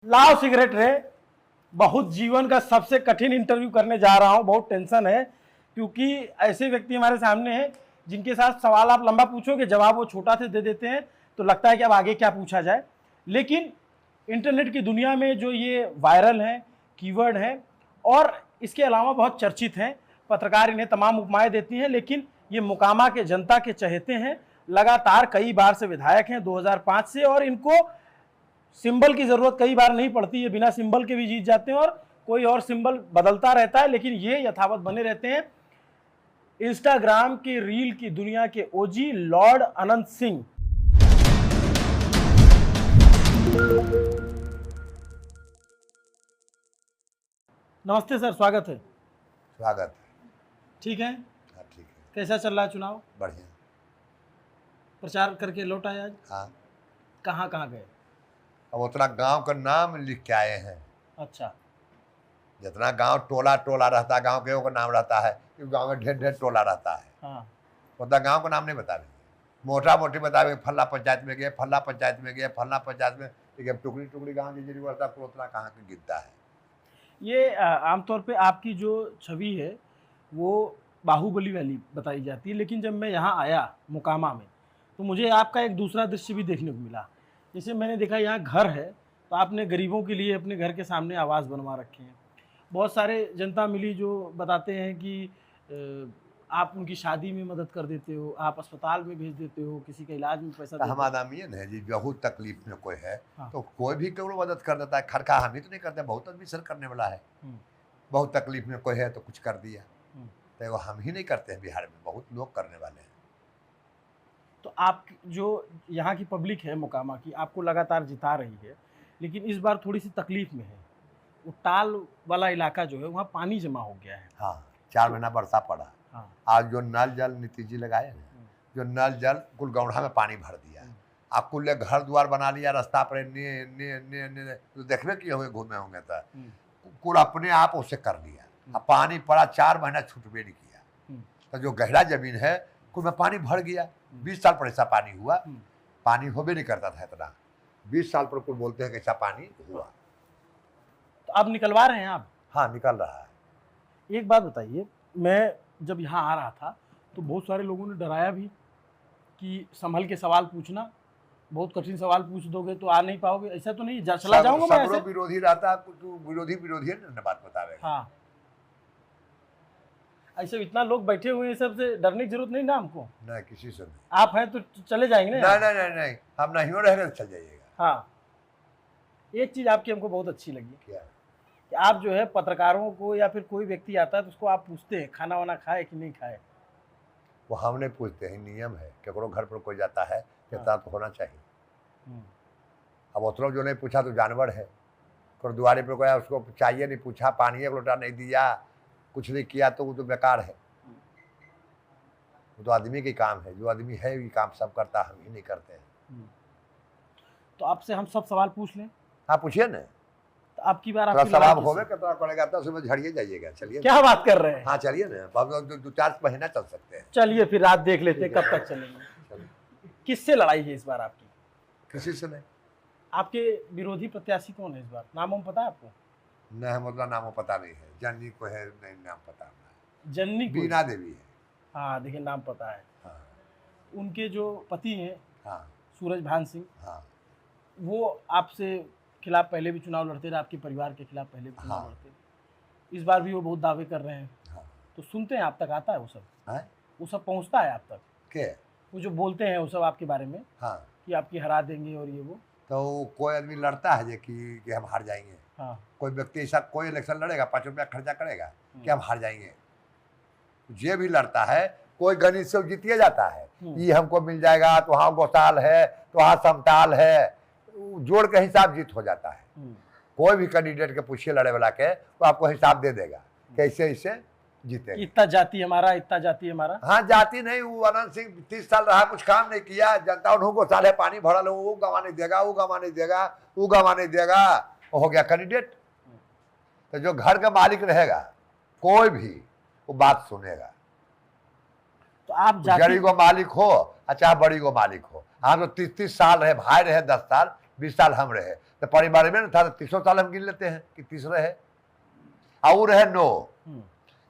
लाओ सिगरेट रे। बहुत जीवन का सबसे कठिन इंटरव्यू करने जा रहा हूं, बहुत टेंशन है क्योंकि ऐसे व्यक्ति हमारे सामने हैं जिनके साथ सवाल आप लंबा पूछोगे, जवाब वो छोटा से दे देते हैं, तो लगता है कि अब आगे क्या पूछा जाए। लेकिन इंटरनेट की दुनिया में जो ये वायरल हैं, कीवर्ड हैं और इसके अलावा बहुत चर्चित हैं, पत्रकार इन्हें तमाम उपमाएं देती हैं, लेकिन ये मोकामा के जनता के चहेते हैं, लगातार कई बार से विधायक हैं 2005 से, और इनको सिंबल की जरूरत कई बार नहीं पड़ती, ये बिना सिंबल के भी जीत जाते हैं और कोई और सिंबल बदलता रहता है लेकिन ये यथावत बने रहते हैं। इंस्टाग्राम की रील की दुनिया के ओजी लॉर्ड अनंत सिंह। नमस्ते सर, स्वागत है। स्वागत है। ठीक है? हाँ ठीक है। कैसा चल रहा है चुनाव? बढ़िया। प्रचार करके लौट आए आज? हाँ। कहाँ कहाँ गए? अब उतना गांव का नाम लिख के आए हैं। अच्छा। जितना गांव टोला टोला रहता है, गांव के का नाम रहता है, क्योंकि गांव में ढेर ढेर टोला रहता है। हाँ। उतना गांव का नाम नहीं बता रहे, मोटा मोटी बता रहे, फल्ला पंचायत में गए, फल्ला पंचायत में गए, फल्ला पंचायत में, लेकिन टुकड़ी टुकड़ी गाँव जितनी बढ़ता है उतना कहाँ के गिरता है। ये आमतौर पे आपकी जो छवि है वो बाहुबली वाली बताई जाती है, लेकिन जब मैं यहाँ आया मोकामा में तो मुझे आपका एक दूसरा दृश्य भी देखने को मिला। जैसे मैंने देखा यहाँ घर है तो आपने गरीबों के लिए अपने घर के सामने आवास बनवा रखे हैं। बहुत सारे जनता मिली जो बताते हैं कि आप उनकी शादी में मदद कर देते हो, आप अस्पताल में भेज देते हो, किसी के इलाज में पैसा देते हम आदमी है जी, बहुत तकलीफ में कोई है हाँ। तो कोई भी केवल मदद कर देता है। खरखा हम ही तो नहीं करते, बहुत आदमी सर करने वाला है। बहुत तकलीफ में कोई है तो कुछ कर दिया, तो वो हम ही नहीं करते हैं, बिहार में बहुत लोग करने वाले हैं। तो आप जो यहाँ की पब्लिक है मोकामा की, आपको लगातार जिता रही है, लेकिन इस बार थोड़ी सी तकलीफ में है। वो टाल वाला इलाका जो है वहाँ पानी जमा हो गया है। हाँ, 4 महीना बरसा पड़ा। हाँ। आज जो नल जल नीतीश जी लगाए हैं, जो नल जल कुल गौढ़ा में पानी भर दिया, आप कुल घर द्वार बना लिया, रास्ता पर तो देखने किए होंगे, घूमे होंगे तो कुल अपने आप उसे कर लिया। अब पानी पड़ा, 4 महीना छूटबे नहीं किया, तो जो गहरा जमीन है कुल में पानी भर गया। 20 साल पर ऐसा पानी हुआ, पानी होबे नहीं करता था इतना, 20 साल पर कुल बोलते हैं कि ऐसा पानी हुआ। तो अब निकलवा रहे हैं आप? हाँ, निकल रहा है। एक बात बताइए, मैं जब यहाँ आ रहा था तो बहुत सारे लोगों ने डराया भी कि संभल के सवाल पूछना, बहुत कठिन सवाल पूछ दोगे तो आ नहीं पाओगे। ऐसा तो नहीं, चला जाऊंगा मैं ऐसे? विरोधी रहता, तो विरोधी है बात बतावेगा। हाँ, ऐसे इतना लोग बैठे हुए हैं, सबसे डरने की जरूरत नहीं ना हमको? नहीं, किसी से नहीं। आप हैं तो चले जाएंगे ना? नहीं नहीं नहीं, हम नहीं हो रहेगा तो चल जाइएगा। हाँ। एक चीज आपकी हमको बहुत अच्छी लगी। क्या? कि आप जो है पत्रकारों को या फिर कोई व्यक्ति आता है तो उसको आप पूछते हैं खाना वाना खाए कि नहीं खाए। वो हम नहीं पूछते हैं, नियम है। केकरो घर पर कोई जाता है इतना तो होना चाहिए। अब उतरो जो नहीं पूछा तो जानवर है। कोई द्वारे पर कोई उसको चाहिए नहीं, पूछा, पानी एक लोटा नहीं दिया, कुछ नहीं किया, तो वो तो बेकार है। वो तो आदमी के काम है, जो आदमी है ये काम सब करता, हम ही नहीं करते हैं। तो आपसे हम सब सवाल पूछ लें? हाँ, पूछिए ना। तो आपकी बार आपकी सवाल होवे कितना पड़ेगा, तो सुबह झड़िए जाइएगा। चलिए, क्या बात कर रहे हैं? हाँ चलिए ना, अब 2-4 महीना चल सकते हैं। चलिए फिर रात देख लेते हैं कब तक चलेंगे। किससे लड़ाई है इस बार आपकी? किसी से नहीं। आपके विरोधी प्रत्याशी कौन है इस बार? नाम पता है आपको? नहीं, मतलब नामों पता नहीं है। जननी को है, नहीं नाम पता है। जननी को? बीना देवी है। हाँ, देखिए नाम पता है। हाँ। उनके जो पति हैं, हाँ, सूरज भान सिंह, हाँ, वो आपसे खिलाफ पहले भी चुनाव लड़ते रहे, आपके परिवार के खिलाफ पहले भी चुनाव लड़ते रहे। इस बार भी वो बहुत दावे कर रहे हैं। हाँ। तो सुनते हैं, आप तक आता है वो सब? है? वो सब पहुंचता है आप तक? के? वो जो बोलते हैं वो सब आपके बारे में? हाँ। कि आपकी हरा देंगे और ये वो? तो कोई आदमी लड़ता है कि हम हार जाएंगे। हाँ। कोई व्यक्ति ऐसा कोई इलेक्शन लड़ेगा, 5 रुपया खर्चा करेगा कि हम हार जाएंगे? ये भी लड़ता है, कोई गणित से जीतिए जाता है, ये हमको मिल जाएगा, तो वहाँ गौशाल है, तो वहाँ समताल है, जोड़ के हिसाब जीत हो जाता है। कोई भी कैंडिडेट के पूछिए लड़े वाला के, वो आपको हिसाब दे देगा कैसे इसे जीतेगा। इतना जाति हमारा, इतना जाति हमारा। हाँ, जाति नहीं। वो अनंत सिंह 30 साल रहा, कुछ काम नहीं किया, जनता उन्होंने गौशाल है, पानी भरल है, वो गंवा नहीं देगा, वो गंवा नहीं देगा, वो गंवा नहीं देगा, हो गया कैंडिडेट। तो जो घर का मालिक रहेगा कोई भी वो बात सुनेगा। तो आप जड़ी को मालिक हो, अच्छा बड़ी को मालिक हो। हाँ, तो 30 साल रहे, भाई रहे 10 साल, 20 साल हम रहे, तो परिवार में ना था तो 30 साल हम गिन लेते हैं कि 30 रहे, और रहे 9,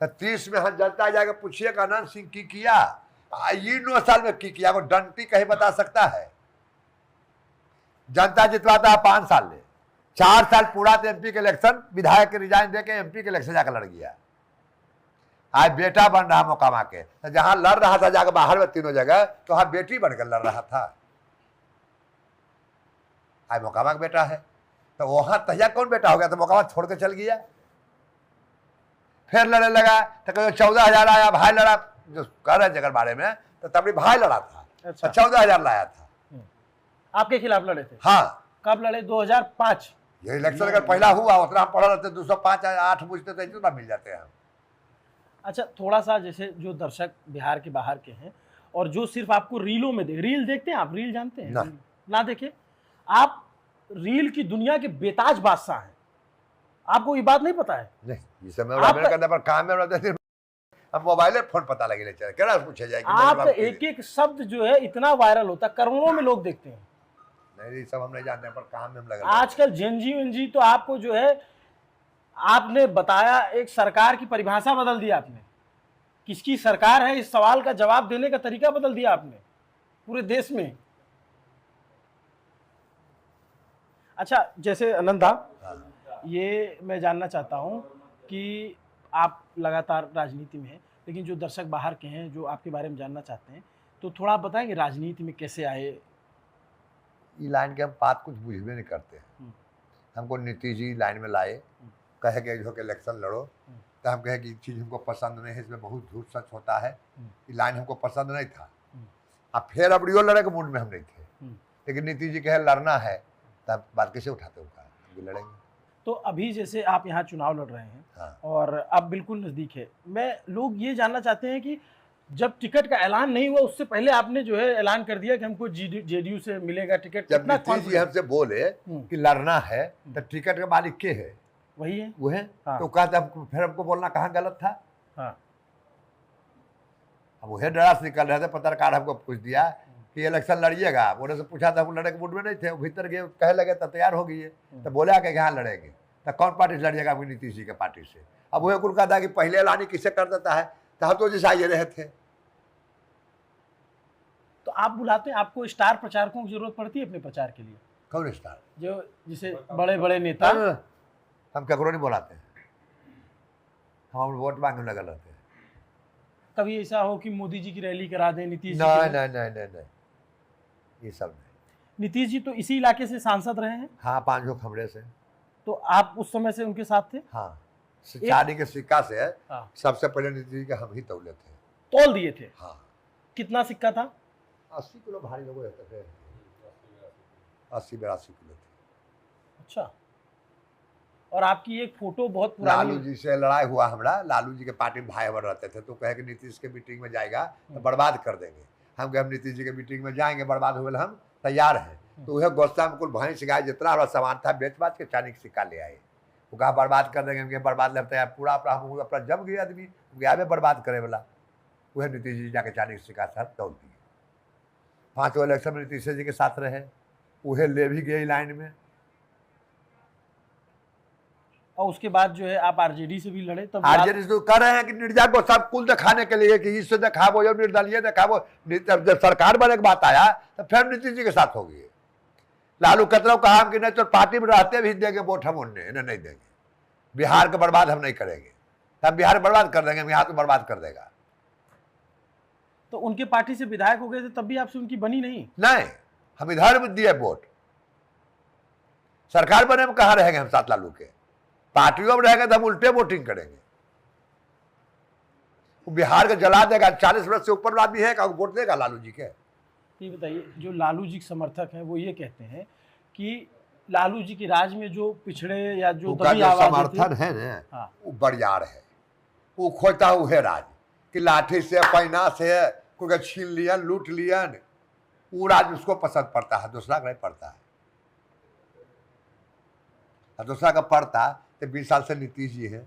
तो 30 में हम जनता जाकर पूछिएगा अनंत सिंह की किया, ये 9 साल में की किया, वो डंटी कहीं बता सकता है? जनता जितवाता है 5 साल ले, 4 साल पूरा तो एमपी के इलेक्शन विधायक के रिजाइन दे के एमपी के इलेक्शन जाकर लड़ गया। आज बेटा बन रहा मोकामा के, तो जहां लड़ रहा था जाकर बाहर में तीनों जगह, तो वहां बेटी बनकर लड़ रहा था। आज मोकामा का बेटा है, तो वहां तहिया कौन बेटा हो गया? तो मोकामा छोड़ के चल गया, फिर लड़ने लगा, तो कहीं 14,000 आया, भाई लड़ा, जो कह रहे जगह बारे में, तो तभी भाई लड़ा था। अच्छा। 14,000 लाया था। आपके खिलाफ लड़े थे? हाँ। कब लड़े? 2005। ये इलेक्शन अगर पहला हुआ उतना हम पढ़ रहते, 205 8 पूछते थे, इतना मिल जाते हैं हम। अच्छा, थोड़ा सा जैसे जो दर्शक बिहार के बाहर के हैं और जो सिर्फ आपको रीलों में रील देखते हैं, आप रील जानते हैं? नहीं। ना देखे, आप रील की दुनिया के बेताज बादशाह हैं, आपको ये बात नहीं पता है? नहीं, ये समय करने पर काम में रहते थे, अब मोबाइल फोन पता लगे चले, क्या पूछे जाए? आप एक एक शब्द जो है इतना वायरल होता है, करोड़ों में लोग देखते हैं। नहीं, सब हम नहीं जानते, पर काम में हम लगे। आजकल जेनजी तो आपको जो है, आपने बताया, एक सरकार की परिभाषा बदल दी आपने, किसकी सरकार है इस सवाल का जवाब देने का तरीका बदल दिया आपने पूरे देश में। अच्छा, जैसे आनंदा, ये मैं जानना चाहता हूं कि आप लगातार राजनीति में हैं, लेकिन जो दर्शक बाहर के हैं जो आपके बारे में जानना चाहते हैं, तो थोड़ा आप बताएंगे राजनीति में कैसे आए? ये लाइन के हम बात कुछ बुझबे नहीं करते हैं। हमको नीतीश जी लाइन में लाए, कहे कि जो कि इलेक्शन लड़ो, तो हम कहे कि ये चीज़ हमको पसंद नहीं है, इसमें बहुत झूठ सच होता है, ये लाइन हमको पसंद नहीं था। अब फिर अबड़ियो लड़े के मूड में हम नहीं थे, लेकिन नीतीश जी कहे लड़ना है, तब बात कैसे उठाते हो? हम लड़ेंगे। तो अभी जैसे आप यहाँ चुनाव लड़ रहे हैं, हाँ। और अब बिल्कुल नज़दीक है, मैं लोग ये जानना चाहते हैं कि जब टिकट का ऐलान नहीं हुआ उससे पहले आपने जो है ऐलान कर दिया कि हमको जेडीयू से मिलेगा टिकट। जब नीतीश जी हमसे बोले कि लड़ना है, तो टिकट का मालिक के है? वही है, वो है। हाँ। तो कहते फिर हमको बोलना कहाँ गलत था? हाँ। अब वही डरा से निकल रहे थे, पत्रकार हमको पूछ दिया कि इलेक्शन लड़िएगा, बोले से पूछा था, हम लड़े के मूड में नहीं थे, भीतर गए, कहे लगे तो तैयार हो गई है, तो बोले आके यहाँ लड़ेंगे, तो कौन पार्टी से लड़िएगा? आपकी नीतीश जी के पार्टी से। अब वही कुल कहा था कि पहले ऐलान ही किससे कर देता है, तो हम तो जैसे आइए रहे थे। तो आप बुलाते हैं, आपको स्टार प्रचारकों की जरूरत पड़ती है अपने प्रचार के लिए? कौन स्टार? जो जिसे बड़े बड़े नेता। हम ककरो नहीं बुलाते हैं, हम वोट मांगने लगे रहते हैं। कभी ऐसा हो कि मोदी जी की रैली करा दें, नीतीश जी नहीं नहीं नहीं नहीं नहीं, ये सब नहीं। नीतीश जी तो इसी इलाके से सांसद रहे हैं? हाँ, 5 लोग खमड़े से। तो आप उस समय से उनके साथ थे? हाँ, चांदी के सिक्का से हाँ। सबसे पहले नीतीश जी के हम ही तौले थे। तौल दिए थे? हाँ। कितना सिक्का था? 80 किलो भारी लोग रहते थे, 80-82 किलो थे। अच्छा। और आपकी एक फोटो बहुत पुरानी। लालू जी से लड़ाई हुआ हमारा, लालू जी के पार्टी में भाई बन रहते थे, तो कहे कि नीतीश के मीटिंग में जाएगा तो बर्बाद कर देंगे। हम कहे हम नीतीश जी के मीटिंग में जाएंगे, बर्बाद हुए हम तैयार हैं। तो वह गोस्ता में कुल भैंस गाय जितना हमारा सामान था बेच बाच के चांदी के सिक्का ले आए। वो कहा बर्बाद कर देंगे, हम बर्बाद लगता है पूरा अपना जम गया आदमी, गया में बर्बाद करे वाला। वह नीतीश जी जाके चांदी के सिक्का साथ तोड़ दिए। 5 इलेक्शन में नीतीश जी के साथ रहे, वह ले भी गए लाइन में। और उसके बाद जो है आप आरजेडी से भी लड़े। तब आरजेडी से तो कर रहे हैं कि निर्जा को सब कुल दिखाने के लिए कि इससे दिखाबो, जब निर्दलीय दिखाबो। जब सरकार बने की बात आया तो फिर नीतीश जी के साथ हो गई। लालू कतरव कहा कि नहीं तो पार्टी में रहते भी देंगे वोट, हम उन्हें इन्हें नहीं देंगे, बिहार को बर्बाद हम नहीं करेंगे, हम बिहार बर्बाद कर देंगे, बिहार को बर्बाद कर देगा। तो उनके पार्टी से विधायक हो गए थे, तब भी आपसे उनकी बनी नहीं? नहीं, हम इधर भी दिए वोट। सरकार बने में कहाँ रहेंगे हम साथ लालू के? पार्टियों में रहेंगे तो हम उल्टे वोटिंग करेंगे। वो बिहार को जला देगा। 40 वर्ष से ऊपर आदमी है, वोट देगा लालू जी के? ये बताइए, जो लालू जी के समर्थक हैं वो ये कहते हैं कि लालू जी के राज में जो पिछड़े या जो दबी आवाजें समर्थन है ना, हाँ। वो बरियार है, वो खोजता है उहे राज कि लाठी से पैना से कोई छीन लियन लूट लियन, वो राज उसको पसंद पड़ता है, दूसरा का नहीं पड़ता है। और दूसरा का पड़ता तो 20 साल से नीतीश जी है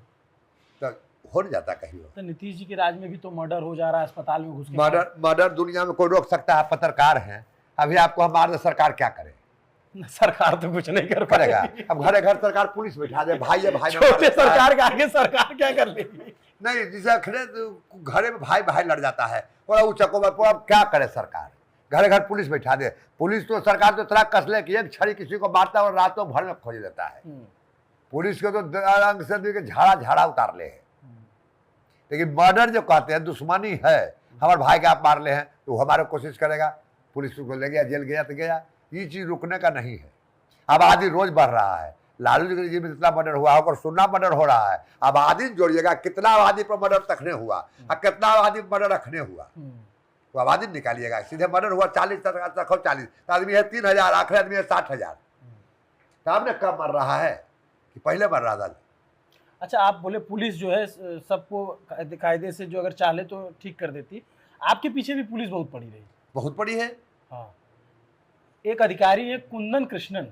तो हो नहीं जाता कहीं। तो नीतीश जी के राज में भी तो मर्डर हो जा रहा है, अस्पताल में घुस के। मर्डर दुनिया में कोई रोक सकता है? पत्रकार हैं, अभी आपको हमारे सरकार क्या करे? सरकार तो कुछ नहीं कर करेगा। पाएगी। अब घरे घर सरकार पुलिस बैठा दे, भाई है भाई में छोटे मार देता है। सरकार के आगे सरकार क्या कर लेगी? नहीं, जिसे खड़े तो घरे में भाई भाई लड़ जाता है, पूरा उचको में पूरा क्या करे सरकार, घरे घर पुलिस बैठा दे। पुलिस तो सरकार तो इतना कसले कि एक छड़ी किसी को मारता है और रातों भर में खोज लेता है। पुलिस को तो रंग से झाड़ा झाड़ा उतार ले है। लेकिन मर्डर जो कहते हैं दुश्मनी है, हमारे भाई के आप मार ले हैं तो वो हमारे कोशिश करेगा, पुलिस को ले गया जेल गया तो गया। ये चीज रुकने का नहीं है। आबादी रोज बढ़ रहा है, लालू जी में इतना मर्डर हुआ और सुनना मर्डर हो रहा है। आबादी जोड़िएगा, कितना आबादी पर मर्डर तकने हुआ और कितना आबादी पर मर्डर रखने हुआ, तो आबादी निकालिएगा। सीधे मर्डर हुआ 40 तक 40 तो आदमी है 3000, आखिरी आदमी है 60,000। तो आपने कब मर रहा है कि पहले मर रहा था? अच्छा, आप बोले पुलिस जो है सबको कायदे से जो अगर चाहे तो ठीक कर देती, आपके पीछे भी पुलिस बहुत पड़ी रही। बहुत बड़ी है। हाँ, एक अधिकारी है कुंदन कृष्णन,